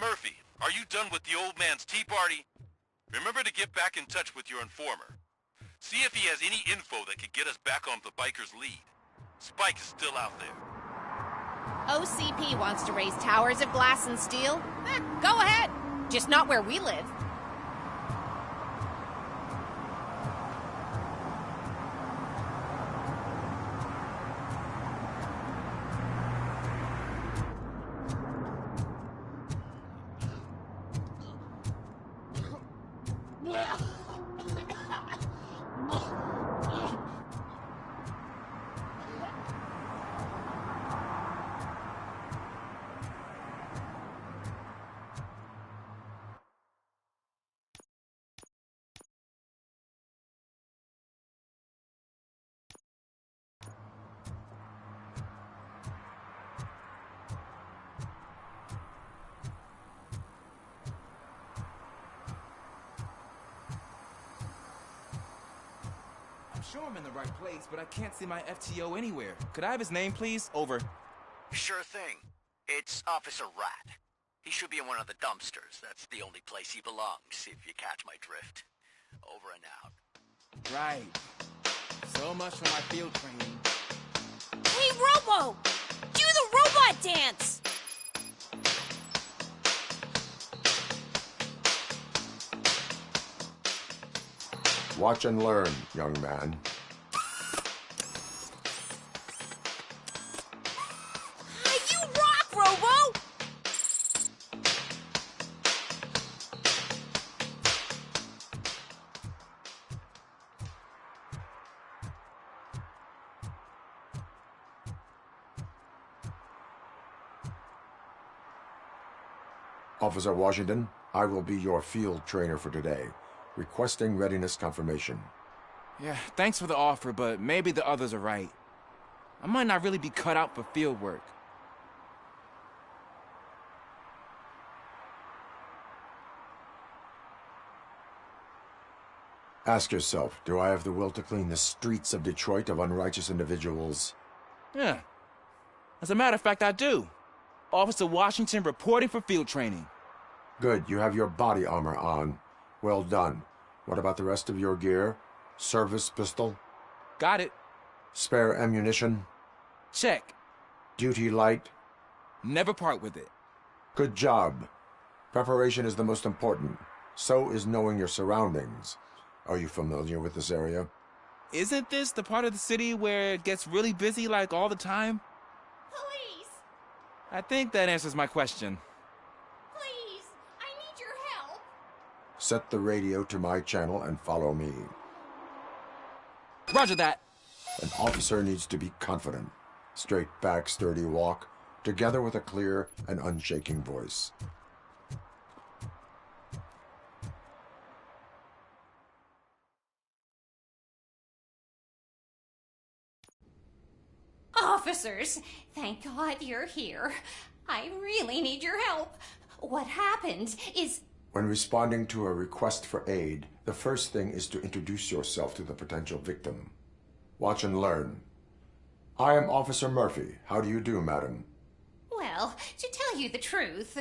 Murphy, are you done with the old man's tea party? Remember to get back in touch with your informer. See if he has any info that could get us back on the biker's lead. Spike is still out there. OCP wants to raise towers of glass and steel? Go ahead. Just not where we live. I'm sure I'm in the right place, but I can't see my FTO anywhere. Could I have his name, please? Over. Sure thing. It's Officer Rat. He should be in one of the dumpsters. That's the only place he belongs, if you catch my drift. Over and out. Right. So much for my field training. Hey, Robo! Do the robot dance! Watch and learn, young man. You rock, Robo! Officer Washington, I will be your field trainer for today. Requesting readiness confirmation. Yeah, thanks for the offer, but maybe the others are right. I might not really be cut out for field work. Ask yourself, do I have the will to clean the streets of Detroit of unrighteous individuals? Yeah. As a matter of fact, I do. Officer Washington reporting for field training. Good, you have your body armor on. Well done. What about the rest of your gear? Service pistol? Got it. Spare ammunition? Check. Duty light? Never part with it. Good job. Preparation is the most important. So is knowing your surroundings. Are you familiar with this area? Isn't this the part of the city where it gets really busy like all the time? Police! I think that answers my question. Please! I need your help! Set the radio to my channel and follow me. Roger that. An officer needs to be confident. Straight back, sturdy walk, together with a clear and unshaking voice. Officers, thank God you're here. I really need your help. What happened is... When responding to a request for aid, the first thing is to introduce yourself to the potential victim. Watch and learn. I am Officer Murphy. How do you do, madam? Well, to tell you the truth...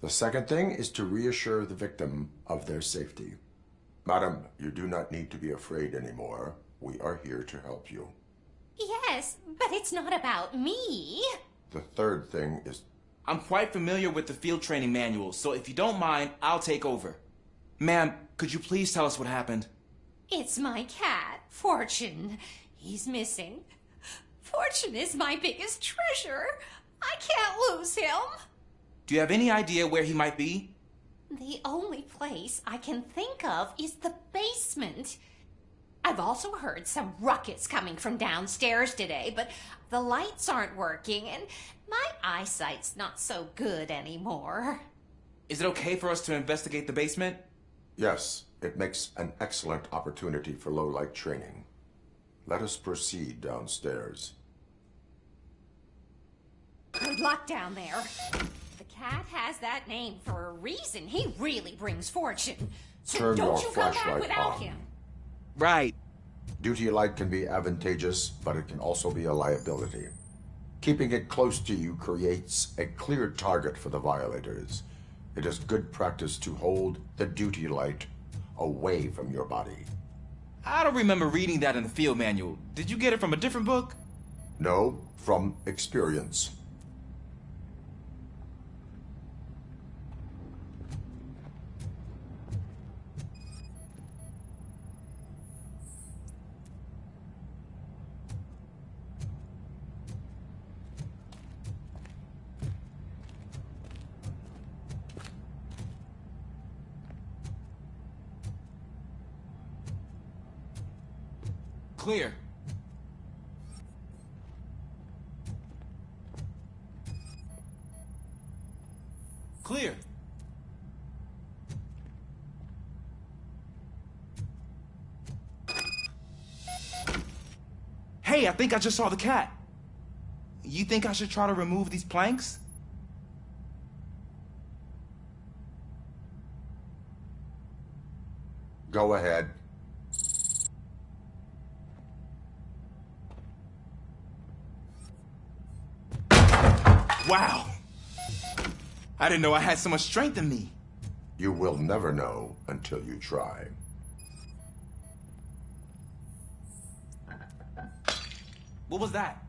The second thing is to reassure the victim of their safety. Madam, you do not need to be afraid anymore. We are here to help you. Yes, but it's not about me. The third thing is... I'm quite familiar with the field training manual, so if you don't mind, I'll take over. Ma'am, could you please tell us what happened? It's my cat, Fortune. He's missing. Fortune is my biggest treasure. I can't lose him. Do you have any idea where he might be? The only place I can think of is the basement. I've also heard some ruckus coming from downstairs today, but the lights aren't working and my eyesight's not so good anymore. Is it okay for us to investigate the basement? Yes, it makes an excellent opportunity for low-light training. Let us proceed downstairs. Good luck down there. The cat has that name for a reason. He really brings fortune. So Turn don't your you come back flashlight without on. him. Right. Duty light can be advantageous, but it can also be a liability. Keeping it close to you creates a clear target for the violators. It is good practice to hold the duty light away from your body. I don't remember reading that in the field manual. Did you get it from a different book? No, from experience. Clear. Clear. Hey, I think I just saw the cat. You think I should try to remove these planks? Go ahead. Wow. I didn't know I had so much strength in me. You will never know until you try. What was that?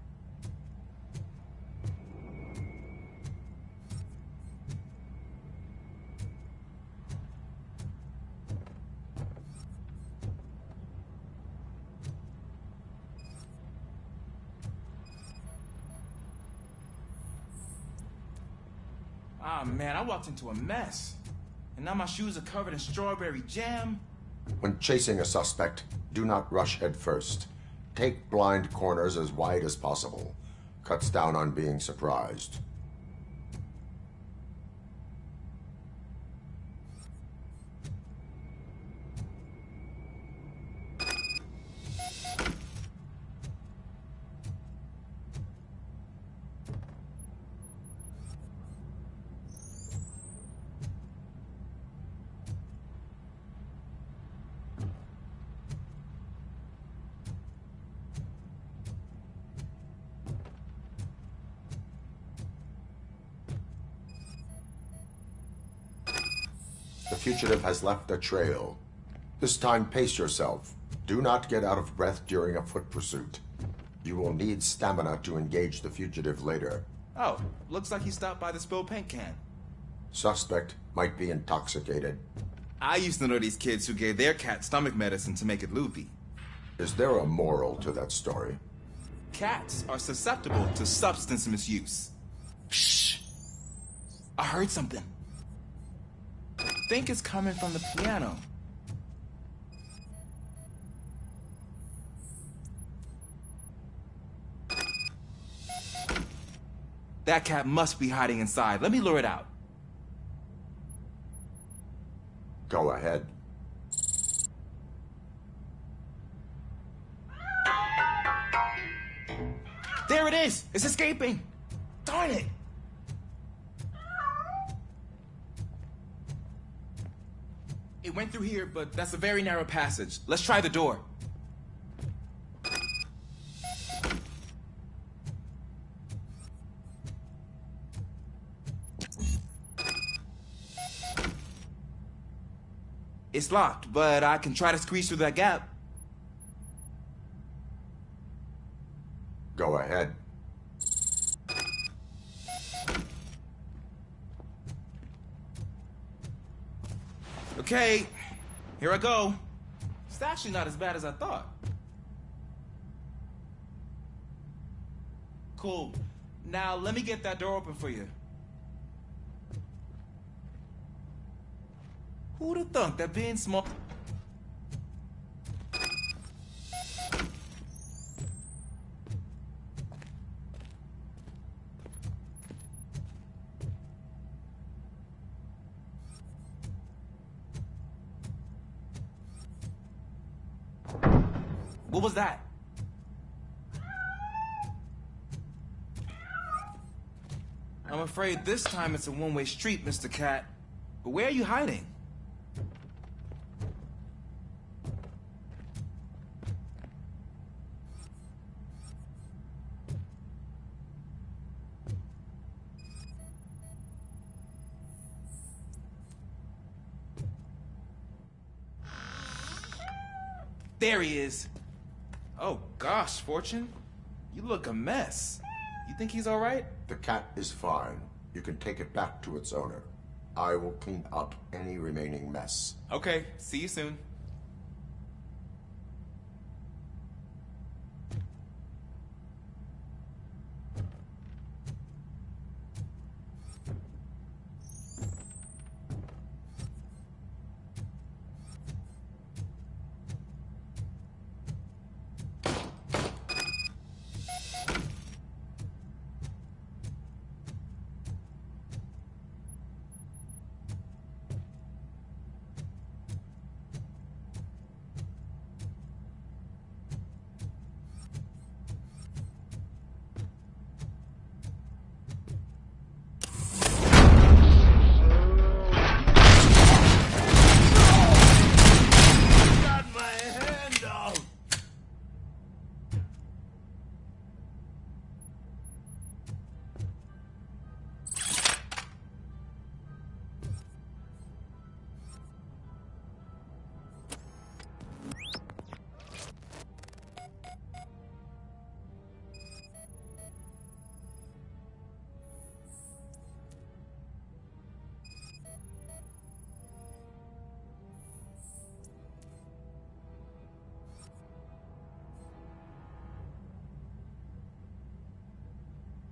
Ah, man, I walked into a mess. And now my shoes are covered in strawberry jam. When chasing a suspect, do not rush head first. Take blind corners as wide as possible. Cuts down on being surprised. The fugitive has left a trail. This time, pace yourself. Do not get out of breath during a foot pursuit. You will need stamina to engage the fugitive later. Oh, looks like he stopped by the spilled paint can. Suspect might be intoxicated. I used to know these kids who gave their cat stomach medicine to make it loopy. Is there a moral to that story? Cats are susceptible to substance misuse. Shh! I heard something. I think it's coming from the piano. That cat must be hiding inside. Let me lure it out. Go ahead. There it is! It's escaping! Darn it! It went through here, but that's a very narrow passage. Let's try the door. It's locked, but I can try to squeeze through that gap. Go ahead. Okay, here I go. It's actually not as bad as I thought. Cool. Now let me get that door open for you. Who'd have thunk that being small... What was that? I'm afraid this time it's a one-way street, Mr. Cat. But where are you hiding? There he is. Oh gosh, Fortune. You look a mess. You think he's all right? The cat is fine. You can take it back to its owner. I will clean up any remaining mess. Okay, see you soon.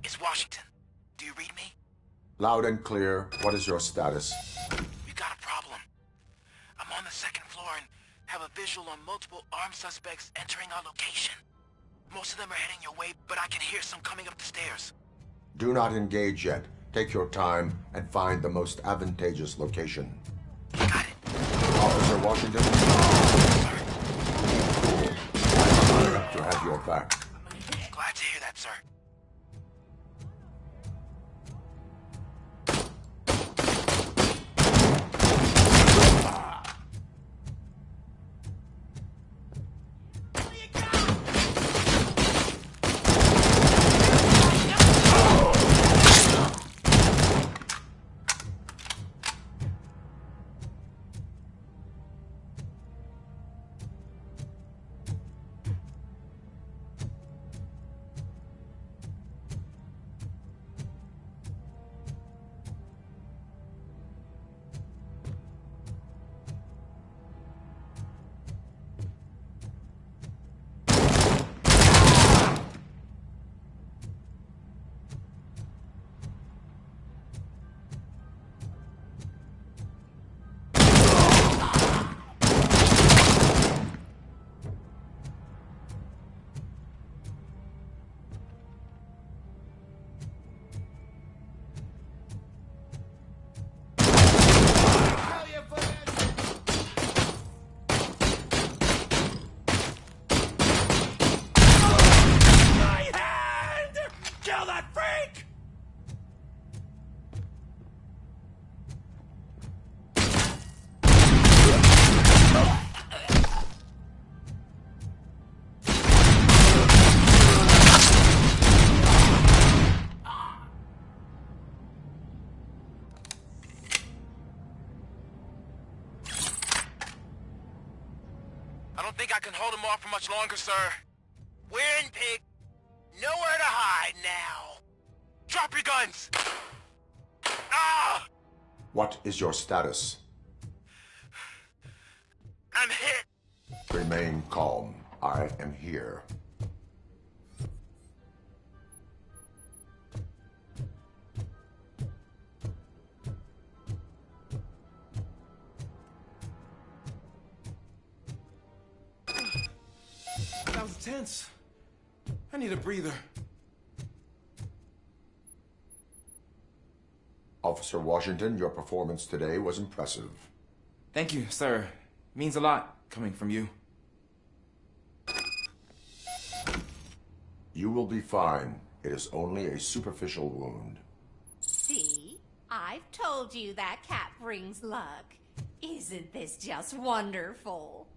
It's Washington. Do you read me? Loud and clear. What is your status? We got a problem. I'm on the second floor and have a visual on multiple armed suspects entering our location. Most of them are heading your way, but I can hear some coming up the stairs. Do not engage yet. Take your time and find the most advantageous location. Got it. Officer Washington. I'm honored to have your back. Glad to hear that, sir. I don't think I can hold him off for much longer, sir. We're in, pig. Nowhere to hide now. Drop your guns! Ah! What is your status? I'm hit. Remain calm. I am here. That was tense. I need a breather. Officer Washington, your performance today was impressive. Thank you, sir. Means a lot coming from you. You will be fine. It is only a superficial wound. See? I've told you that cat brings luck. Isn't this just wonderful?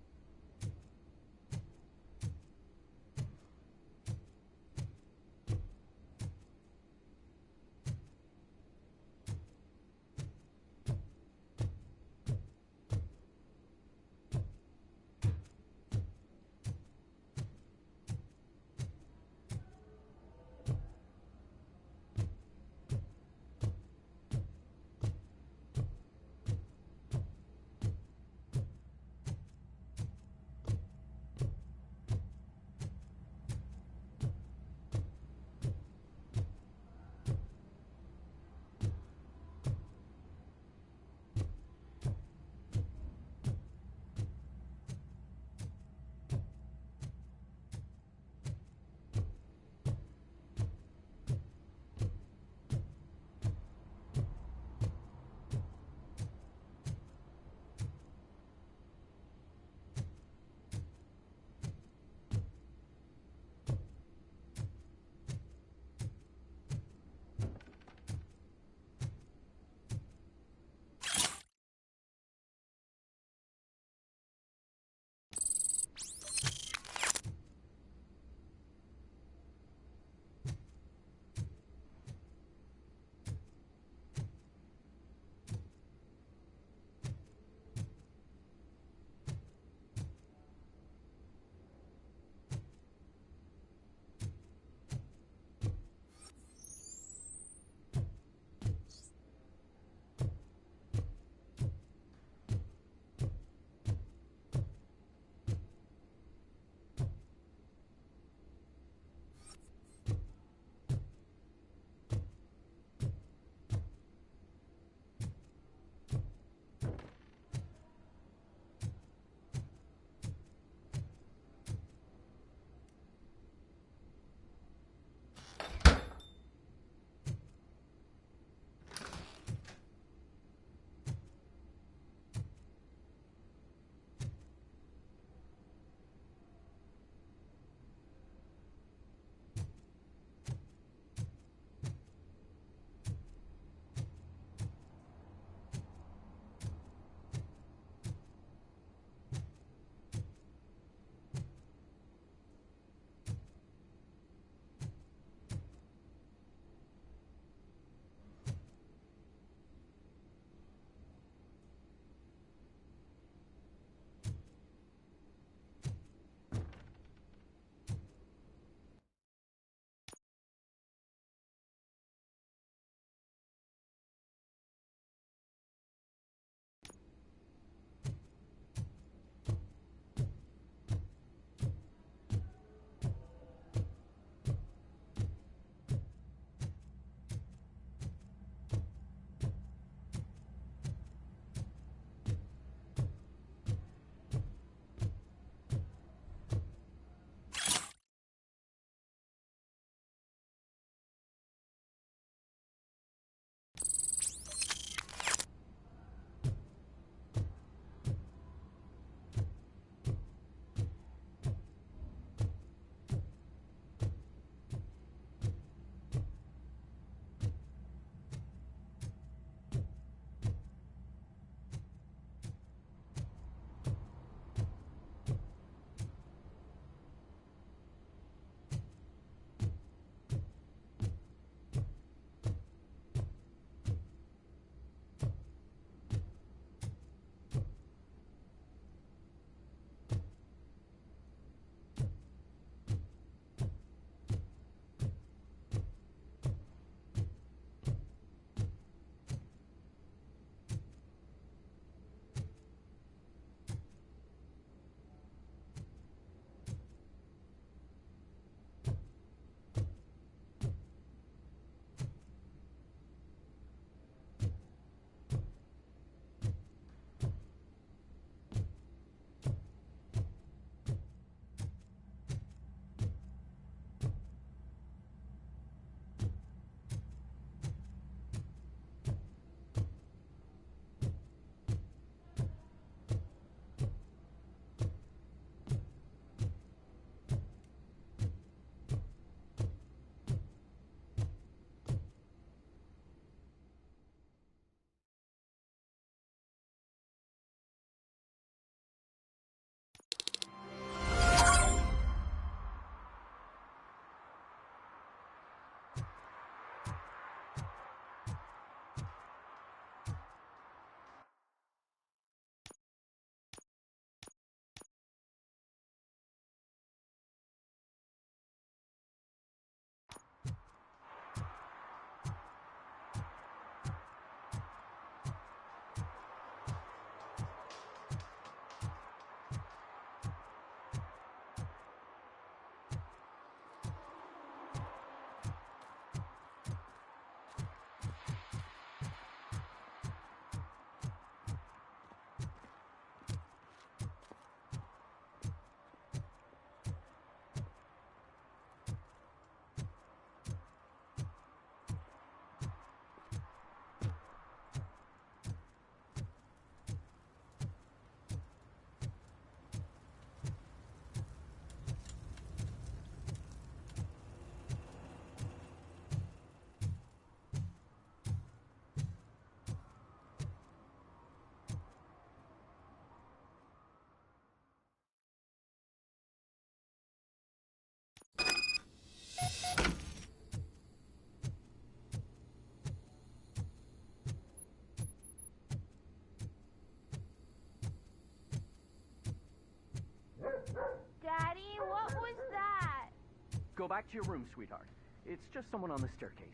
Go back to your room, sweetheart. It's just someone on the staircase.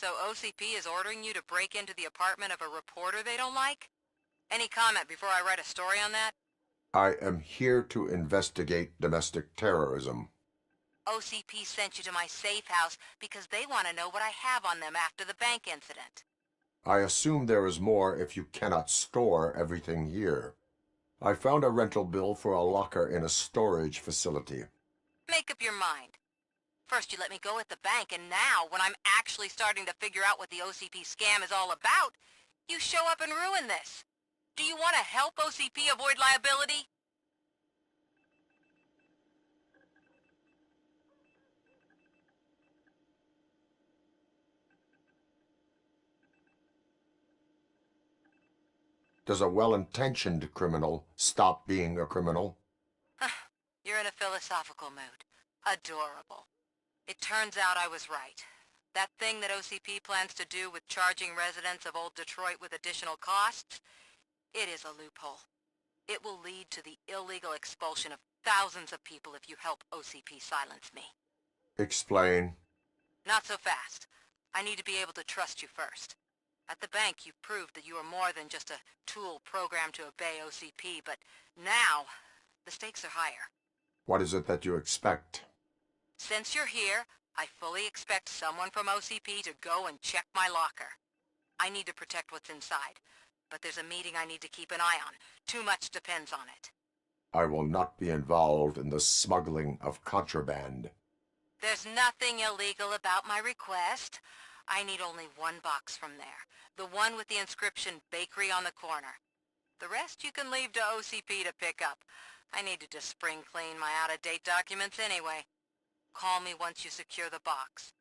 So OCP is ordering you to break into the apartment of a reporter they don't like? Any comment before I write a story on that? I am here to investigate domestic terrorism. OCP sent you to my safe house because they want to know what I have on them after the bank incident. I assume there is more if you cannot store everything here. I found a rental bill for a locker in a storage facility. Make up your mind. First you let me go at the bank, and now, when I'm actually starting to figure out what the OCP scam is all about, you show up and ruin this. Do you want to help OCP avoid liability? Does a well-intentioned criminal stop being a criminal? You're in a philosophical mood. Adorable. It turns out I was right. That thing that OCP plans to do with charging residents of Old Detroit with additional costs, it is a loophole. It will lead to the illegal expulsion of thousands of people if you help OCP silence me. Explain. Not so fast. I need to be able to trust you first. At the bank, you've proved that you are more than just a tool programmed to obey OCP, but now, the stakes are higher. What is it that you expect? Since you're here, I fully expect someone from OCP to go and check my locker. I need to protect what's inside, but there's a meeting I need to keep an eye on. Too much depends on it. I will not be involved in the smuggling of contraband. There's nothing illegal about my request. I need only one box from there. The one with the inscription Bakery on the corner. The rest you can leave to OCP to pick up. I need to just spring clean my out-of-date documents anyway. Call me once you secure the box.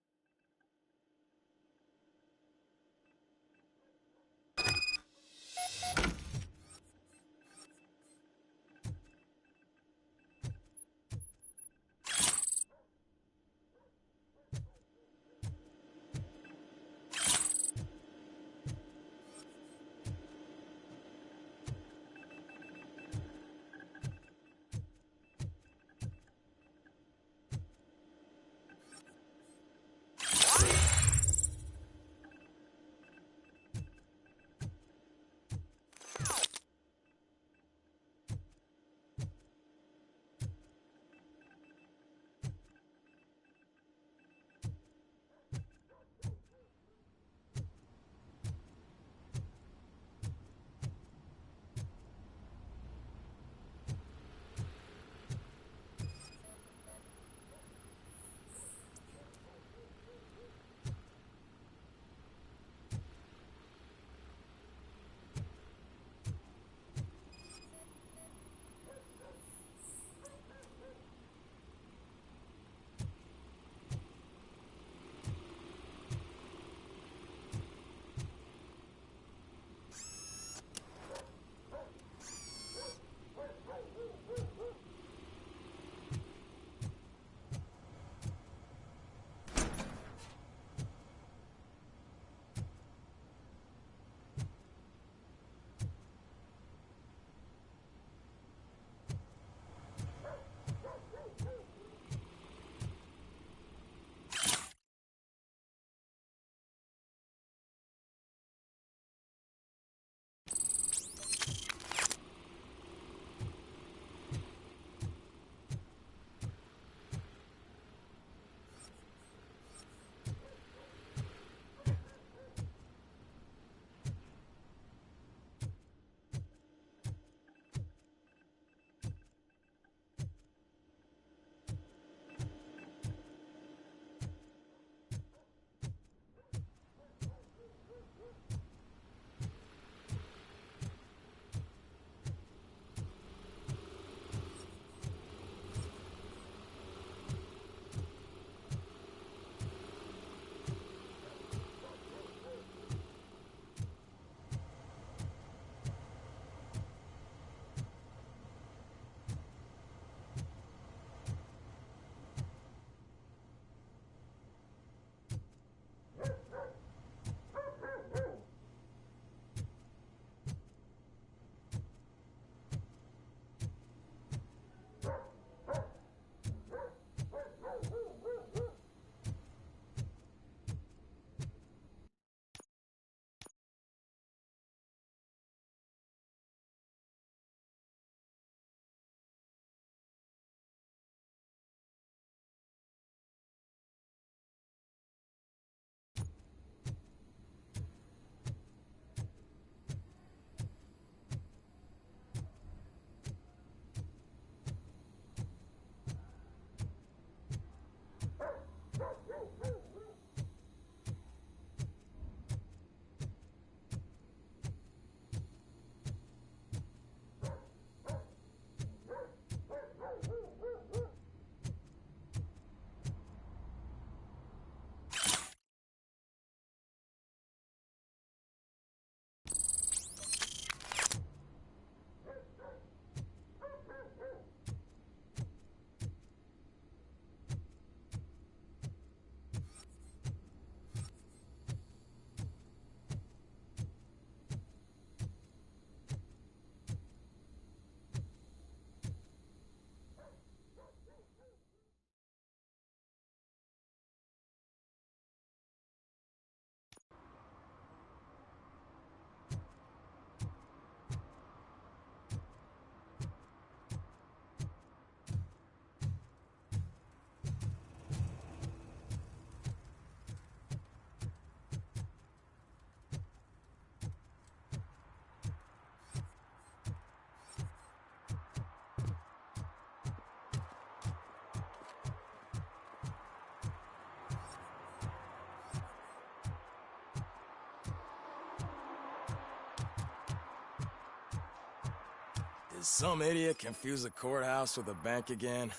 some idiot confused the courthouse with a bank again?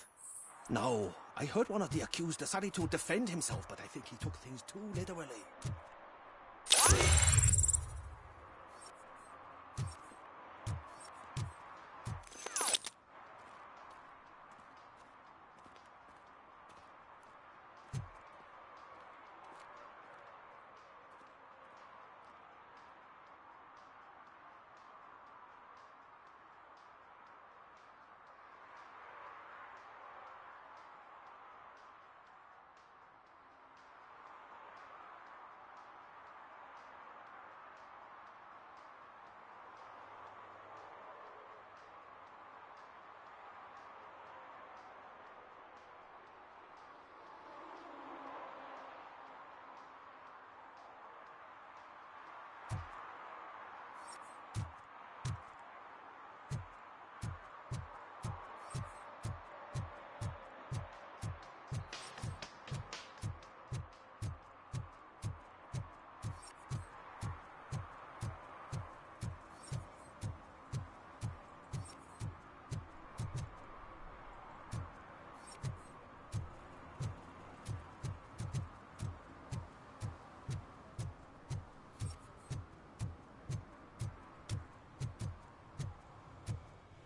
No, I heard one of the accused decided to defend himself, but I think he took things too literally.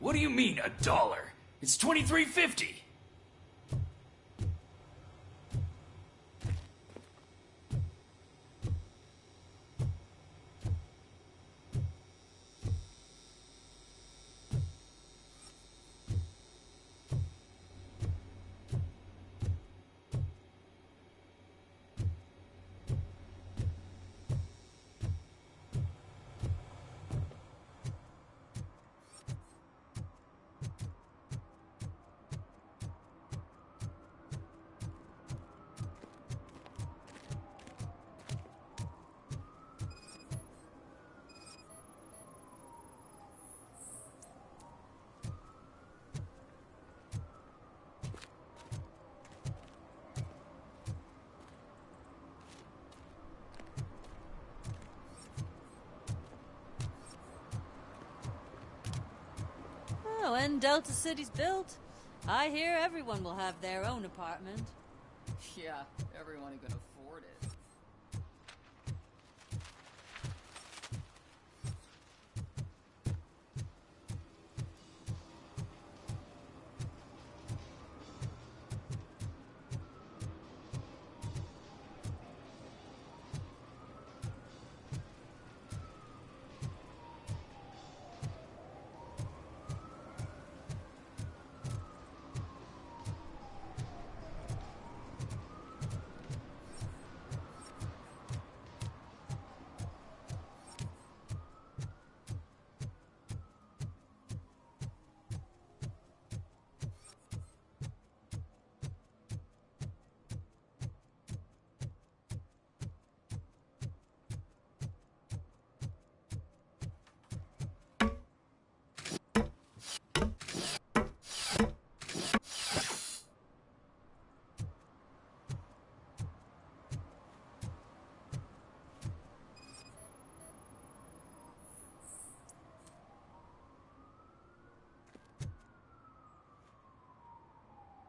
What do you mean, $1? It's $23.50. Oh, when Delta City's built, I hear everyone will have their own apartment. Yeah, everyone who can afford it.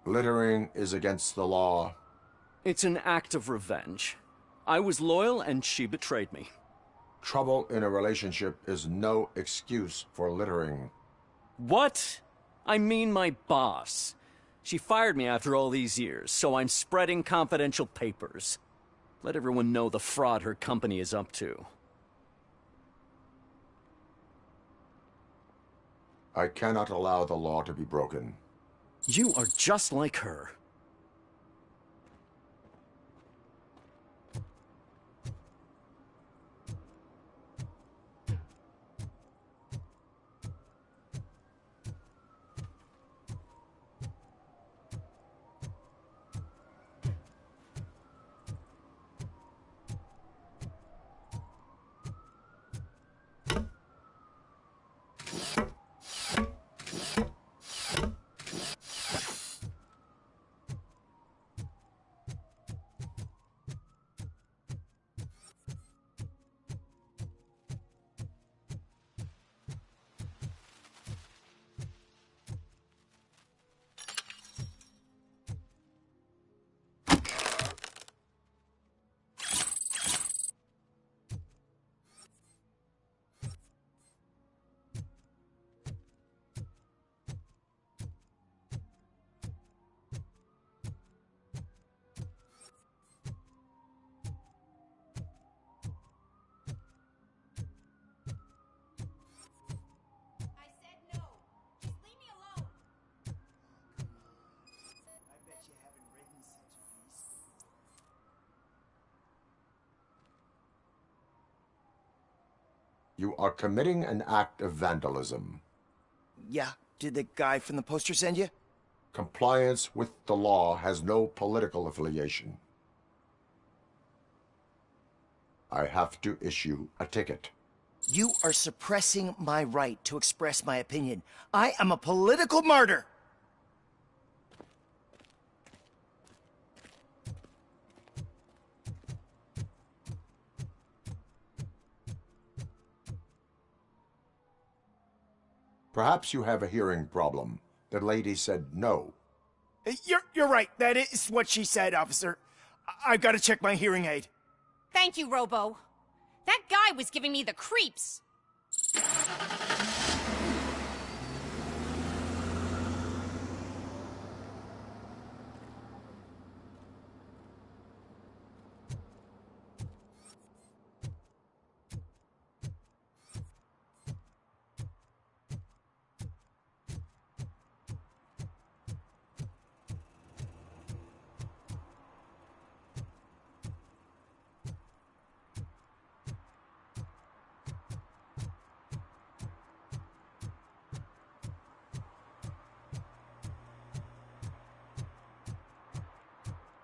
Littering is against the law. It's an act of revenge. I was loyal and she betrayed me. Trouble in a relationship is no excuse for littering. What? I mean my boss. She fired me after all these years, so I'm spreading confidential papers. Let everyone know the fraud her company is up to. I cannot allow the law to be broken. You are just like her. You are committing an act of vandalism. Yeah, did the guy from the poster send you? Compliance with the law has no political affiliation. I have to issue a ticket. You are suppressing my right to express my opinion. I am a political martyr! Perhaps you have a hearing problem. The lady said no. You're right. That is what she said, officer. I've got to check my hearing aid. Thank you, Robo. That guy was giving me the creeps.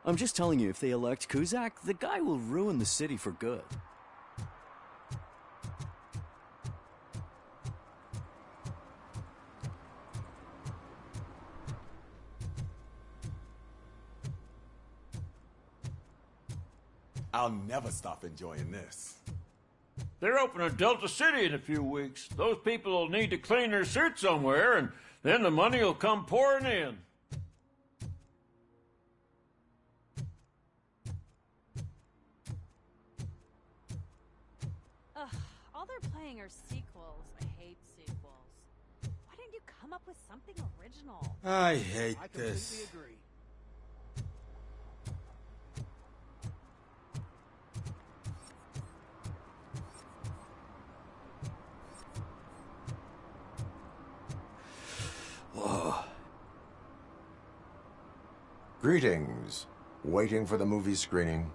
I'm just telling you, if they elect Kuzak, the guy will ruin the city for good. I'll never stop enjoying this. They're opening Delta City in a few weeks. Those people will need to clean their suits somewhere, and then the money will come pouring in. All they're playing are sequels. I hate sequels. Why didn't you come up with something original? I hate this. Completely agree. Whoa. Greetings. Waiting for the movie screening.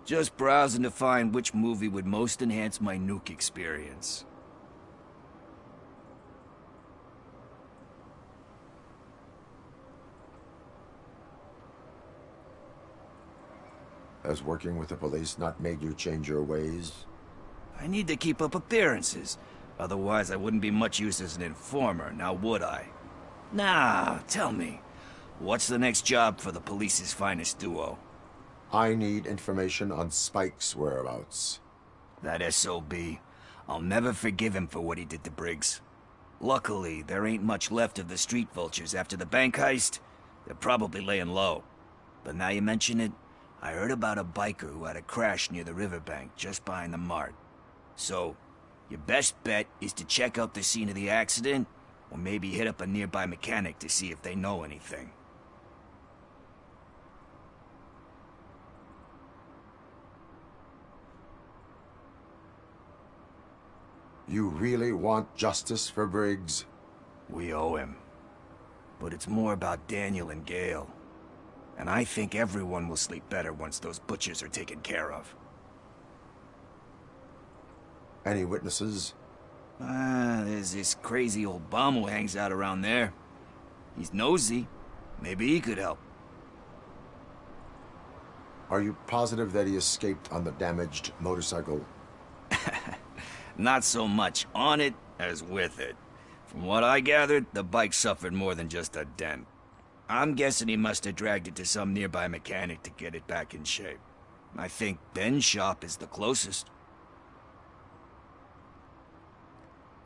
Just browsing to find which movie would most enhance my nuke experience. Has working with the police not made you change your ways? I need to keep up appearances. Otherwise, I wouldn't be much use as an informer, now would I? Nah, tell me. What's the next job for the police's finest duo? I need information on Spike's whereabouts. That SOB. I'll never forgive him for what he did to Briggs. Luckily, there ain't much left of the street vultures after the bank heist. They're probably laying low. But now you mention it, I heard about a biker who had a crash near the riverbank just behind the mart. So, your best bet is to check out the scene of the accident, or maybe hit up a nearby mechanic to see if they know anything. You really want justice for Briggs? We owe him. But it's more about Daniel and Gale. And I think everyone will sleep better once those butchers are taken care of. Any witnesses? There's this crazy old bum who hangs out around there. He's nosy. Maybe he could help. Are you positive that he escaped on the damaged motorcycle? Not so much on it as with it. From what I gathered, the bike suffered more than just a dent. I'm guessing he must have dragged it to some nearby mechanic to get it back in shape. I think Ben's shop is the closest.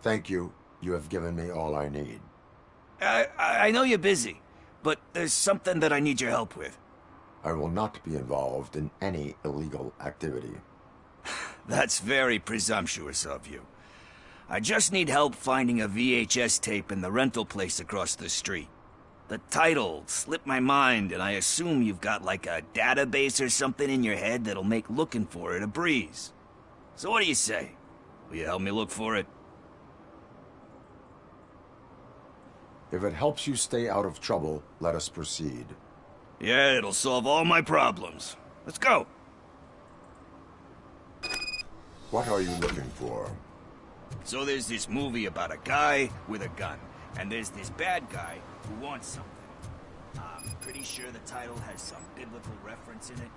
Thank you. You have given me all I need. I know you're busy, but there's something that I need your help with. I will not be involved in any illegal activity. That's very presumptuous of you. I just need help finding a VHS tape in the rental place across the street. The title slipped my mind, and I assume you've got like a database or something in your head that'll make looking for it a breeze. So what do you say? Will you help me look for it? If it helps you stay out of trouble, let us proceed. Yeah, it'll solve all my problems. Let's go. What are you looking for? So there's this movie about a guy with a gun, and there's this bad guy who wants something. I'm pretty sure the title has some biblical reference in it.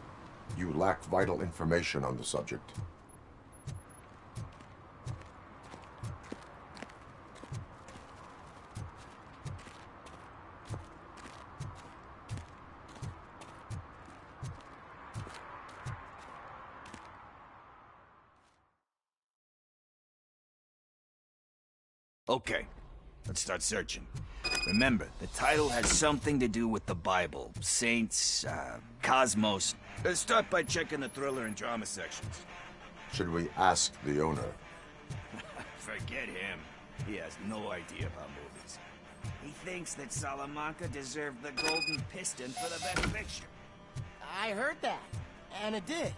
You lack vital information on the subject. Okay, let's start searching. Remember, the title has something to do with the Bible, saints, cosmos. Let's start by checking the thriller and drama sections. Should we ask the owner? Forget him. He has no idea about movies. He thinks that Salamanca deserved the Golden Piston for the best picture. I heard that, and it did.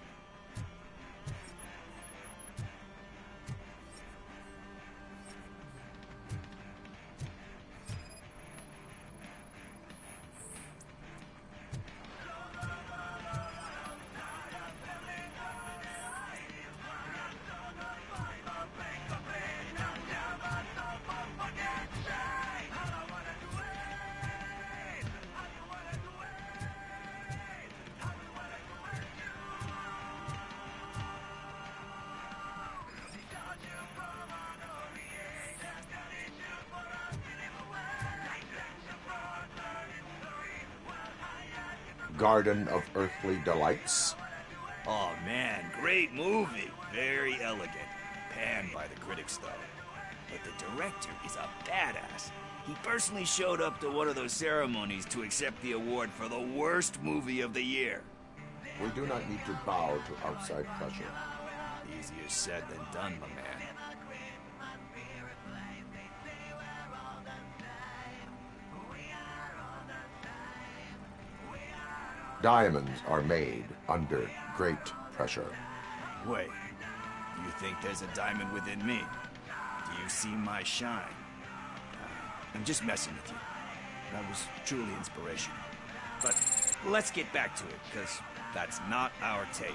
Garden of Earthly Delights? Oh man, great movie. Very elegant. Panned by the critics though. But the director is a badass. He personally showed up to one of those ceremonies to accept the award for the worst movie of the year. We do not need to bow to outside pressure. Easier said than done, my man. Diamonds are made under great pressure. Wait, you think there's a diamond within me? Do you see my shine? I'm just messing with you. That was truly inspirational. But let's get back to it, because that's not our tape.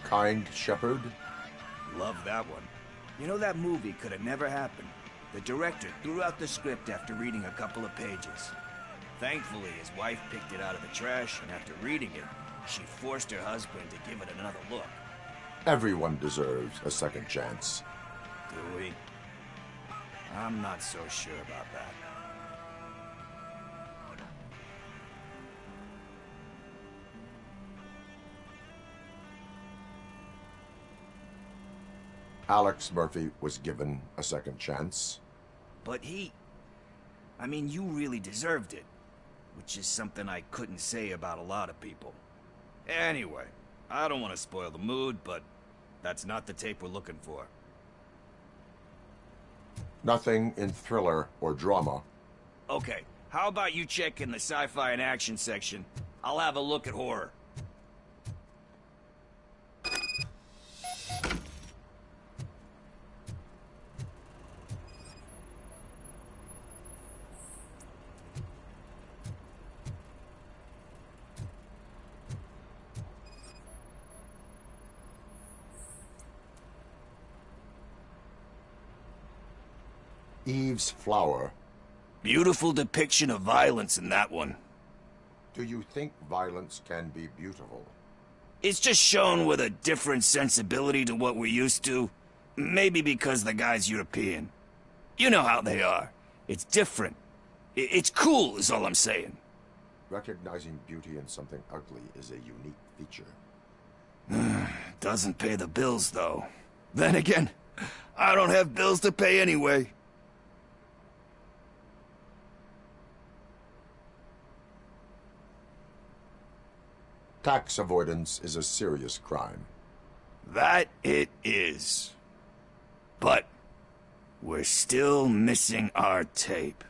Kind Shepherd? Love that one. You know, that movie could have never happened. The director threw out the script after reading a couple of pages. Thankfully, his wife picked it out of the trash, and after reading it, she forced her husband to give it another look. Everyone deserves a second chance. Do we? I'm not so sure about that. Alex Murphy was given a second chance. But I mean, you really deserved it. Which is something I couldn't say about a lot of people. Anyway, I don't want to spoil the mood, but that's not the tape we're looking for. Nothing in thriller or drama. Okay, how about you check in the sci-fi and action section? I'll have a look at horror. Eve's Flower. Beautiful depiction of violence in that one. Do you think violence can be beautiful? It's just shown with a different sensibility to what we're used to. Maybe because the guy's European. You know how they are. It's different. It's cool, is all I'm saying. Recognizing beauty in something ugly is a unique feature. Doesn't pay the bills, though. Then again, I don't have bills to pay anyway. Tax avoidance is a serious crime. That it is. But we're still missing our tape.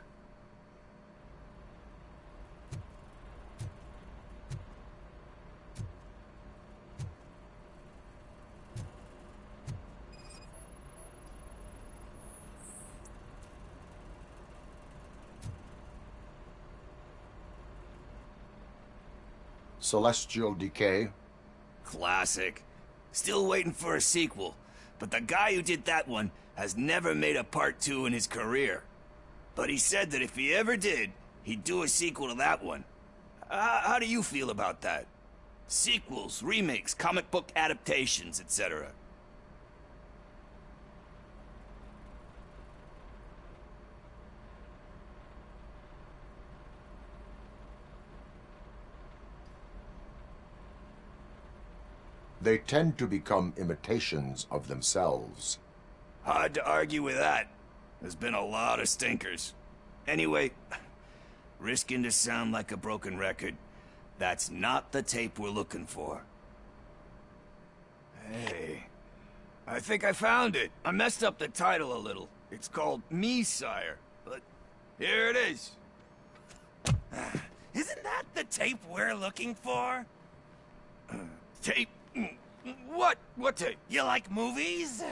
Celestial Decay. Classic. Still waiting for a sequel. But the guy who did that one has never made a part 2 in his career. But he said that if he ever did, he'd do a sequel to that one. How do you feel about that? Sequels, remakes, comic book adaptations, etc. They tend to become imitations of themselves. Hard to argue with that. There's been a lot of stinkers. Anyway, risking to sound like a broken record, that's not the tape we're looking for. Hey, I think I found it. I messed up the title a little. It's called Me, Sire, but here it is. Isn't that the tape we're looking for? Tape? What? What tape? You like movies?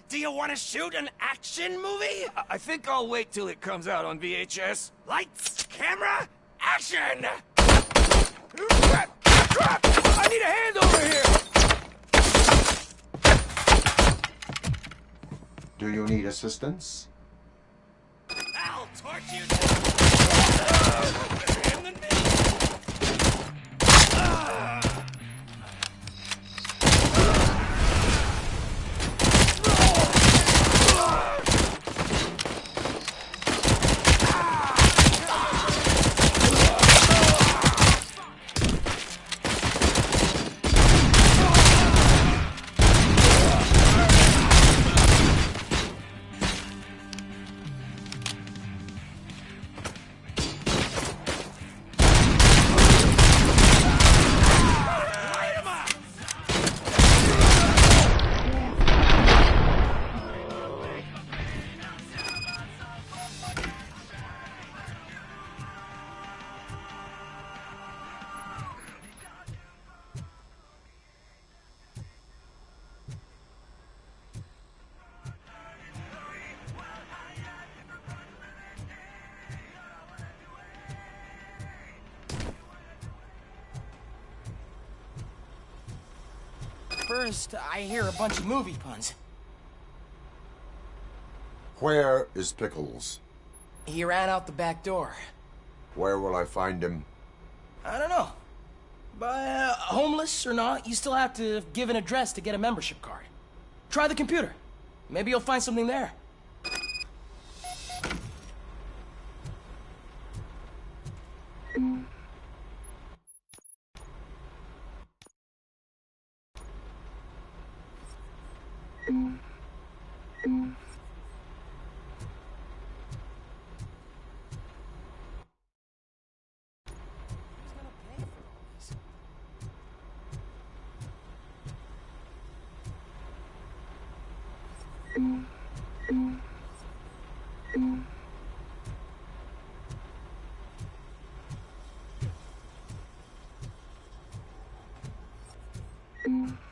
Do you want to shoot an action movie? I think I'll wait till it comes out on VHS. Lights, camera, action! Crap! Crap! I need a hand over here! Do you need assistance? I'll torch you! First, I hear a bunch of movie puns. Where is Pickles? He ran out the back door. Where will I find him? I don't know. But homeless or not, you still have to give an address to get a membership card. Try the computer. Maybe you'll find something there. Mm-hmm.